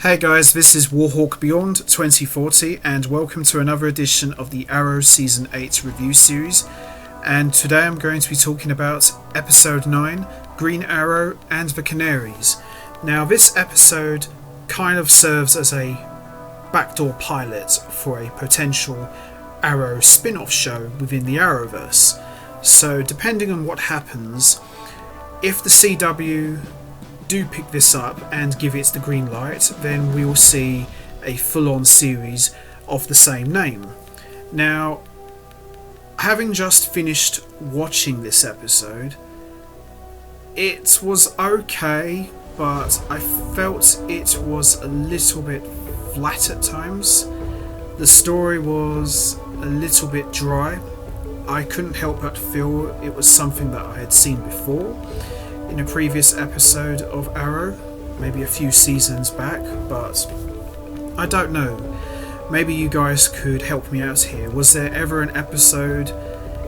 Hey guys, this is Warhawk Beyond 2040 and welcome to another edition of the Arrow Season 8 review series. And today I'm going to be talking about Episode 9, Green Arrow and the Canaries. Now this episode kind of serves as a backdoor pilot for a potential Arrow spin-off show within the Arrowverse. So depending on what happens, if the CW do pick this up and give it the green light, then we will see a full-on series of the same name. Now, having just finished watching this episode, it was okay, but I felt it was a little bit flat at times. The story was a little bit dry. I couldn't help but feel it was something that I had seen before in a previous episode of Arrow, maybe a few seasons back, but I don't know. Maybe you guys could help me out here. Was there ever an episode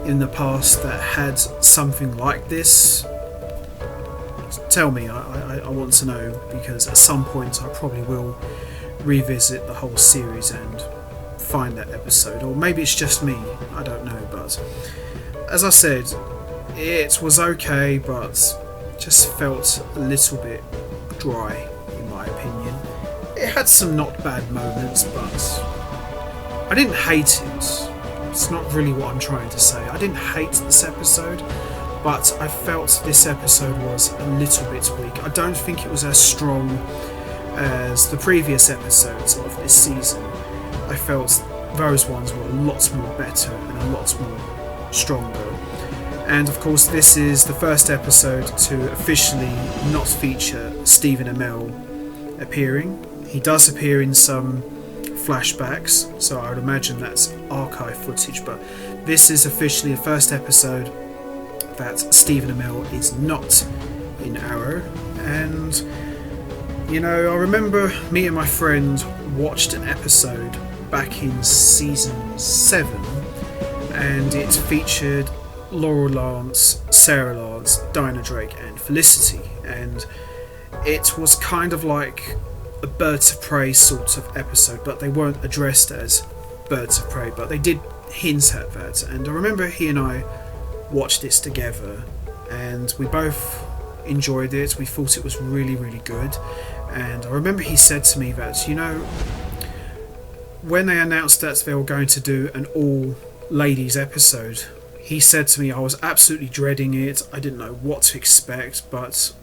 in the past that had something like this? Tell me, I want to know, because at some point I probably will revisit the whole series and find that episode, or maybe it's just me, I don't know. But as I said, it was okay, but just felt a little bit dry in my opinion. It had some not bad moments, but I didn't hate it. It's not really what I'm trying to say. I didn't hate this episode, but I felt this episode was a little bit weak. I don't think it was as strong as the previous episodes of this season. I felt those ones were a lot more better and a lot more stronger. And of course this is the first episode to officially not feature Stephen Amell appearing. He does appear in some flashbacks, so I would imagine that's archive footage, but this is officially the first episode that Stephen Amell is not in Arrow. And you know, I remember me and my friend watched an episode back in season 7 and it featured Laurel Lance, Sarah Lance, Dinah Drake and Felicity, and it was kind of like a Birds of Prey sort of episode, but they weren't addressed as Birds of Prey, but they did hint at that. And I remember he and I watched this together and we both enjoyed it. We thought it was really, really good. And I remember he said to me that, you know, when they announced that they were going to do an all ladies episode, he said to me I was absolutely dreading it. I didn't know what to expect, but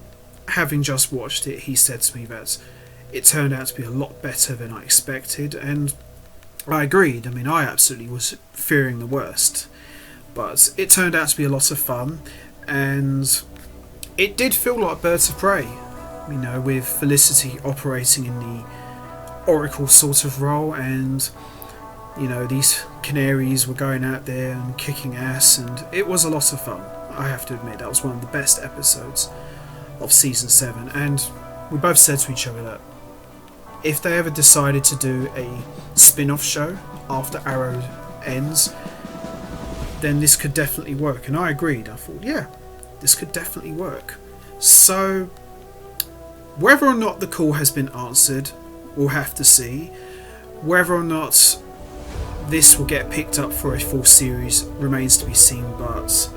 having just watched it, he said to me that it turned out to be a lot better than I expected, and I agreed. I mean, I absolutely was fearing the worst, but it turned out to be a lot of fun, and it did feel like Birds of Prey, you know, with Felicity operating in the Oracle sort of role, and you know, these canaries were going out there and kicking ass, and it was a lot of fun. I have to admit, that was one of the best episodes of season 7, and we both said to each other that if they ever decided to do a spin-off show after Arrow ends, then this could definitely work. And I agreed. I thought, yeah, this could definitely work. So whether or not the call has been answered, we'll have to see. Whether or not this will get picked up for a full series remains to be seen, but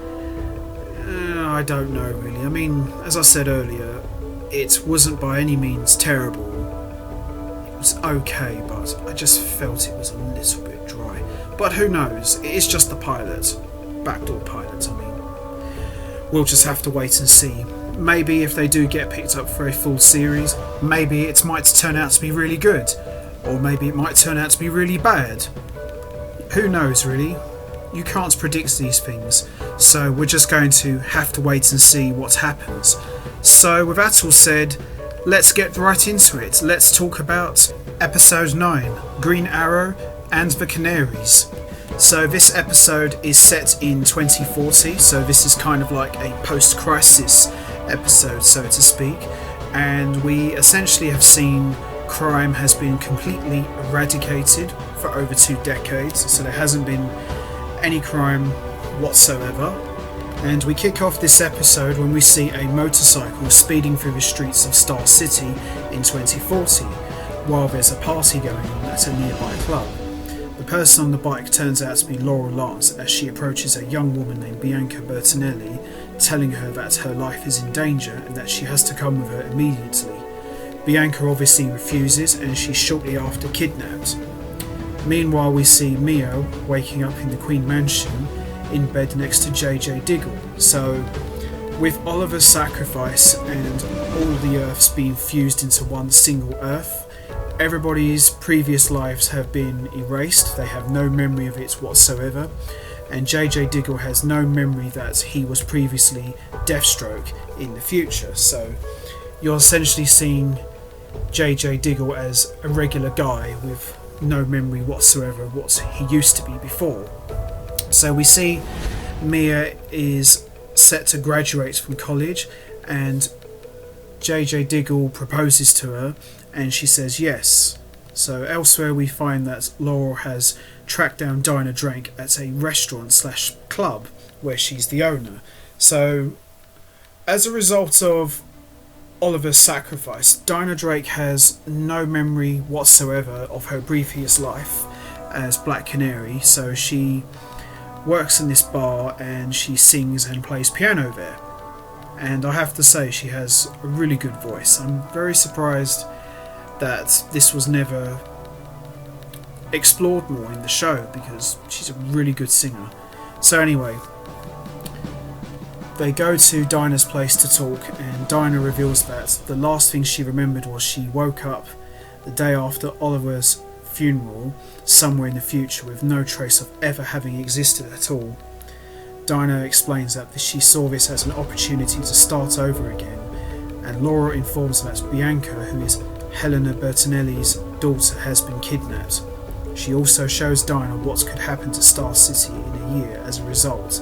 I don't know really. I mean, as I said earlier, it wasn't by any means terrible. It was okay, but I just felt it was a little bit dry. But who knows? It is just the pilot. Backdoor pilot, I mean. We'll just have to wait and see. Maybe if they do get picked up for a full series, maybe it might turn out to be really good. Or maybe it might turn out to be really bad. Who knows really? You can't predict these things, so we're just going to have to wait and see what happens. So with that all said, let's get right into it. Let's talk about episode 9, Green Arrow and the Canaries. So this episode is set in 2040, so this is kind of like a post-crisis episode, so to speak, and we essentially have seen crime has been completely eradicated for over 2 decades, so there hasn't been any crime whatsoever. And we kick off this episode when we see a motorcycle speeding through the streets of Star City in 2040. while there's a party going on at a nearby club. The person on the bike turns out to be Laura Lance as she approaches a young woman named Bianca Bertinelli, telling her that her life is in danger and that she has to come with her immediately. Bianca obviously refuses and she's shortly after kidnapped. Meanwhile, we see Mia waking up in the Queen Mansion in bed next to JJ Diggle. So, with Oliver's sacrifice and all the Earths being fused into one single Earth, everybody's previous lives have been erased. They have no memory of it whatsoever. And JJ Diggle has no memory that he was previously Deathstroke in the future. So, you're essentially seeing JJ Diggle as a regular guy with no memory whatsoever of what he used to be before. So we see Mia is set to graduate from college and JJ Diggle proposes to her and she says yes. So elsewhere we find that Laurel has tracked down Dinah Drake at a restaurant slash club where she's the owner. So as a result of Oliver's sacrifice, Dinah Drake has no memory whatsoever of her previous life as Black Canary, so she works in this bar and she sings and plays piano there. And I have to say, she has a really good voice. I'm very surprised that this was never explored more in the show because she's a really good singer. So anyway, they go to Dinah's place to talk, and Dinah reveals that the last thing she remembered was she woke up the day after Oliver's funeral somewhere in the future with no trace of ever having existed at all. Dinah explains that she saw this as an opportunity to start over again, and Laura informs that Bianca, who is Helena Bertinelli's daughter, has been kidnapped. She also shows Dinah what could happen to Star City in a year as a result,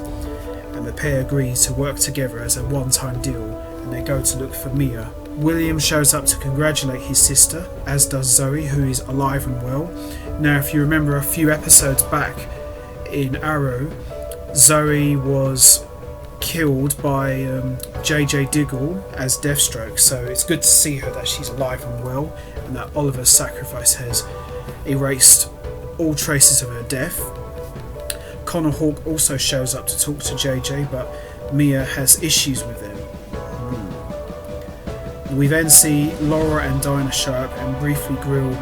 and the pair agree to work together as a one-time deal, and they go to look for Mia. William shows up to congratulate his sister, as does Zoe, who is alive and well. Now, if you remember a few episodes back in Arrow, Zoe was killed by JJ Diggle as Deathstroke, so it's good to see her that she's alive and well, and that Oliver's sacrifice has erased all traces of her death. Connor Hawke also shows up to talk to JJ, but Mia has issues with them. We then see Laura and Dinah show up and briefly grill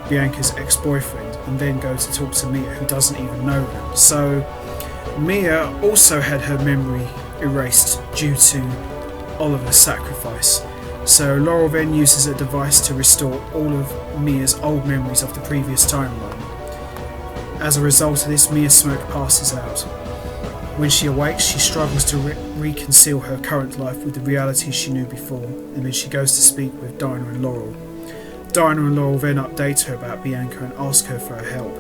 Bianca's ex-boyfriend, and then go to talk to Mia, who doesn't even know them. So Mia also had her memory erased due to Oliver's sacrifice. So Laurel then uses a device to restore all of Mia's old memories of the previous timeline. As a result of this, Mia Smoke passes out. When she awakes, she struggles to reconcile her current life with the reality she knew before, and then she goes to speak with Dinah and Laurel. Dinah and Laurel then update her about Bianca and ask her for her help,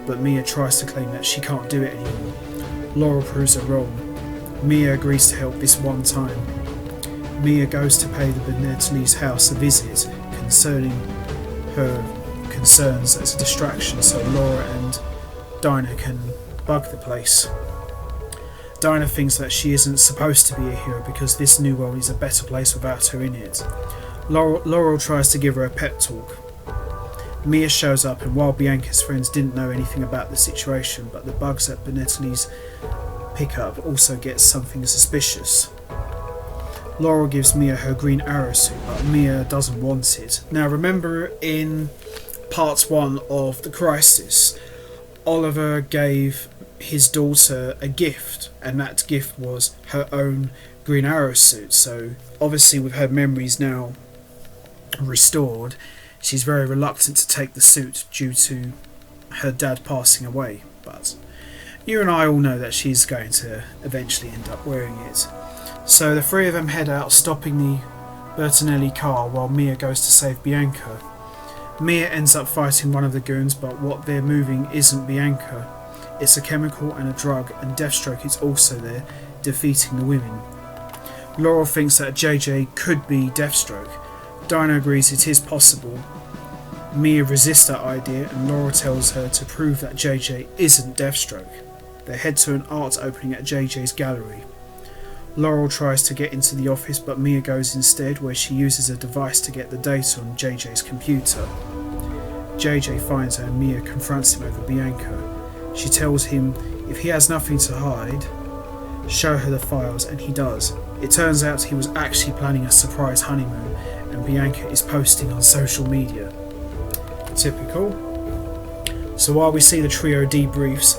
but Mia tries to claim that she can't do it anymore. Laurel proves her wrong. Mia agrees to help this one time. Mia goes to pay the Benetle's house a visit concerning her concerns as a distraction so Laura and Dinah can bug the place. Dinah thinks that she isn't supposed to be a hero because this new world is a better place without her in it. Laurel tries to give her a pep talk. Mia shows up, and while Bianca's friends didn't know anything about the situation, but the bugs at Benetle's pickup also get something suspicious. Laurel gives Mia her green arrow suit, but Mia doesn't want it. Now remember in part 1 of The Crisis, Oliver gave his daughter a gift, and that gift was her own green arrow suit. So obviously with her memories now restored, she's very reluctant to take the suit due to her dad passing away, but you and I all know that she's going to eventually end up wearing it. So the three of them head out, stopping the Bertinelli car while Mia goes to save Bianca. Mia ends up fighting one of the goons, but what they're moving isn't Bianca. It's a chemical and a drug, and Deathstroke is also there, defeating the women. Laurel thinks that JJ could be Deathstroke. Dinah agrees it is possible. Mia resists that idea, and Laurel tells her to prove that JJ isn't Deathstroke. They head to an art opening at JJ's gallery. Laurel tries to get into the office, but Mia goes instead, where she uses a device to get the data on JJ's computer. JJ finds her and Mia confronts him over Bianca. She tells him if he has nothing to hide, show her the files, and he does. It turns out he was actually planning a surprise honeymoon, and Bianca is posting on social media. Typical. So while we see the trio debriefs,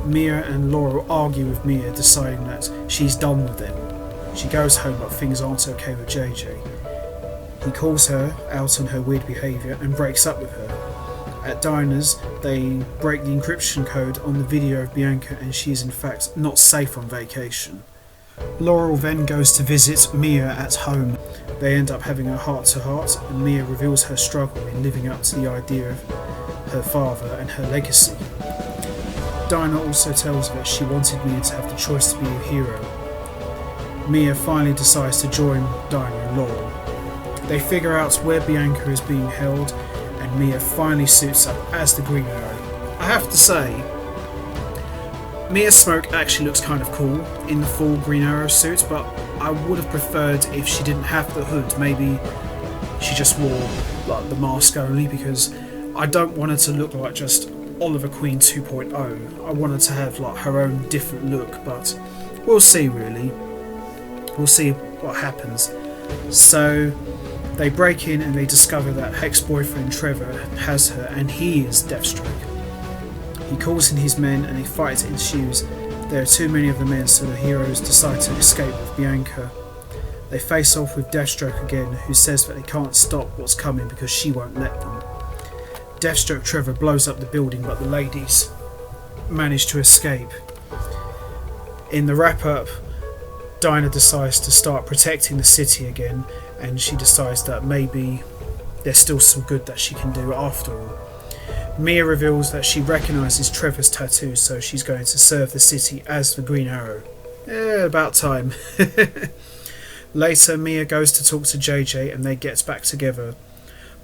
Mia and Laurel argue with Mia, deciding that she's done with them. She goes home, but things aren't okay with JJ. He calls her out on her weird behaviour and breaks up with her. At diners, they break the encryption code on the video of Bianca, and she is in fact not safe on vacation. Laurel then goes to visit Mia at home. They end up having a heart-to-heart, and Mia reveals her struggle in living up to the idea of her father and her legacy. Dinah also tells her that she wanted Mia to have the choice to be a hero. Mia finally decides to join Dinah and Laurel. They figure out where Bianca is being held, and Mia finally suits up as the Green Arrow. I have to say, Mia Smoke actually looks kind of cool in the full Green Arrow suit, but I would have preferred if she didn't have the hood. Maybe she just wore like the mask only, because I don't want her to look like just Oliver Queen 2.0. I want her to have like her own different look, but we'll see really. We'll see what happens. So they break in and they discover that ex-boyfriend Trevor has her, and he is Deathstroke. He calls in his men and a fight ensues. There are too many of the men, so the heroes decide to escape with Bianca. They face off with Deathstroke again, who says that they can't stop what's coming because she won't let them. Deathstroke Trevor blows up the building, but the ladies manage to escape. In the wrap-up, Dinah decides to start protecting the city again, and she decides that maybe there's still some good that she can do after all. Mia reveals that she recognises Trevor's tattoo, so she's going to serve the city as the Green Arrow. About time. Later, Mia goes to talk to JJ and they get back together.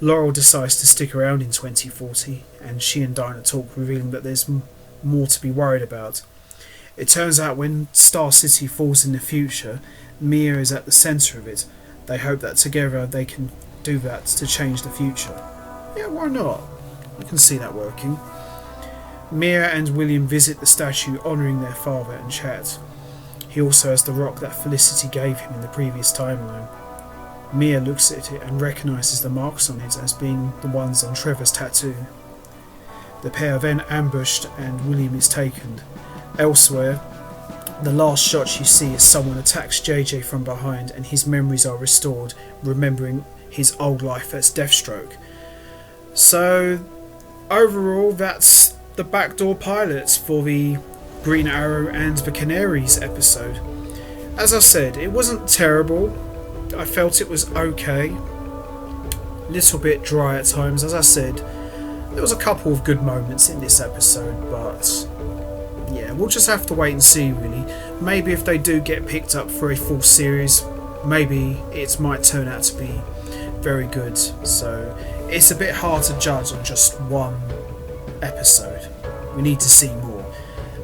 Laurel decides to stick around in 2040, and she and Dinah talk, revealing that there's more to be worried about. It turns out when Star City falls in the future, Mia is at the centre of it. They hope that together they can do that to change the future. Yeah, why not? I can see that working. Mia and William visit the statue honouring their father and chat. He also has the rock that Felicity gave him in the previous timeline. Mia looks at it and recognises the marks on it as being the ones on Trevor's tattoo. The pair are then ambushed and William is taken. Elsewhere, the last shot you see is someone attacks JJ from behind and his memories are restored, remembering his old life as Deathstroke. So, overall, that's the backdoor pilots for the Green Arrow and the Canaries episode. As I said, it wasn't terrible. I felt it was okay. Little bit dry at times. As I said, there was a couple of good moments in this episode, but yeah, we'll just have to wait and see really. Maybe if they do get picked up for a full series, maybe it might turn out to be very good. So it's a bit hard to judge on just one episode. We need to see more,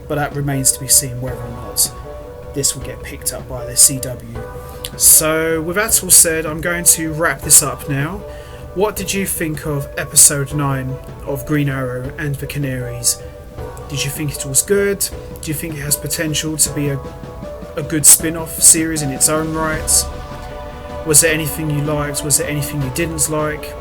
but that remains to be seen whether or not this will get picked up by the CW. So with that all said, I'm going to wrap this up now. What did you think of episode 9 of Green Arrow and the Canaries? Did you think it was good? Do you think it has potential to be a good spin-off series in its own right? Was there anything you liked? Was there anything you didn't like?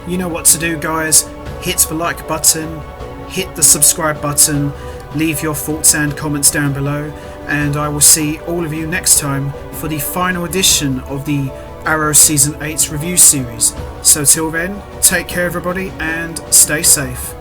You know what to do, guys. Hit the like button, hit the subscribe button, leave your thoughts and comments down below, and I will see all of you next time for the final edition of the Arrow Season 8 review series. So till then, take care everybody and stay safe.